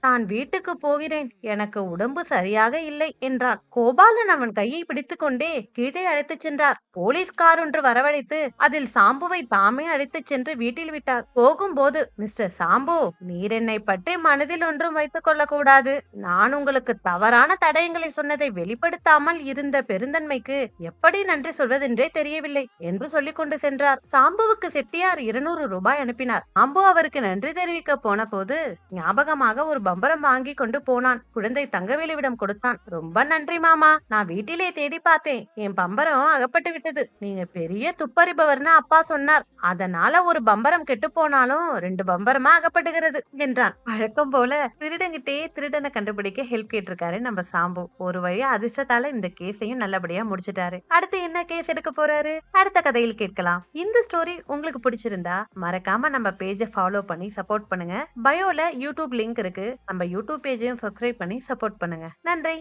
நான் வீட்டுக்கு போகிறேன். எனக்கு உடம்பு சரியாக இல்லை என்றான். கோபாலன் அவன் கையை பிடித்துக்கொண்டே கீழே அழைத்துச் சென்றார். போலீஸ் கார் ஒன்று வரவழைத்து அதில் சாம்புவை தாமே அழைத்துச் சென்று வீட்டில் விட்டார். போகும்போது, மிஸ்டர் சாம்பு, நீர் என்னை பற்றி மனதில் ஒன்றும் வைத்துக் கொள்ளக்கூடாது. நான் உங்களுக்கு தவறான தடயங்களை சொன்னதை வெளிப்படுத்தாமல் இருந்த பெருந்தன்மைக்கு எப்படி நன்றி சொல்வதென்றே தெரியவில்லை என்று சொல்லிக் கொண்டு சென்றார். சாம்புவுக்கு செட்டியார் 200 ரூபாய் அனுப்பினார். சாம்பு அவருக்கு நன்றி தெரிவிக்க போன போது ஞாபகமாக ஒரு பம்பரம் வாங்கி கொண்டு போனான். குழந்தை தங்கவேலுவிடம் கொடுத்தான். ரொம்ப நன்றி மாமா, நான் வீட்டிலே தேடி பார்த்தேன். என் பம்பரம் அகப்பட்டு விட்டது. நீங்க பெரிய துப்பறிபவர்னு அப்பா சொன்னார். அதனால ஒரு பம்பரம் கெட்டு போனாலும் 2 பம்பரமா அகப்படுகிறது என்றான். வழக்கம் போல திருடங்கிட்டே திருடனை கண்டுபிடிக்க ஹெல்ப் கேட்டிருக்காரு நம்ம சாம்பு. ஒரு வழியா அதிர்ஷ்டத்தால இந்த கேஸையும் நல்லபடியா முடிச்சிட்டாரு. அடுத்து என்ன கேஸ் எடுக்க போறாரு அடுத்த கதையில் கேட்கலாம். இந்த ஸ்டோரி உங்களுக்கு பிடிச்சிருந்தா மறக்காம நம்ம பேஜை ஃபாலோ பண்ணி சப்போர்ட் பண்ணுங்க. பயோல யூடியூப் லிங்க் இருக்கு. நம்ம யூடியூப் பேஜையும் சப்ஸ்கிரைப் பண்ணி சப்போர்ட் பண்ணுங்க. நன்றி.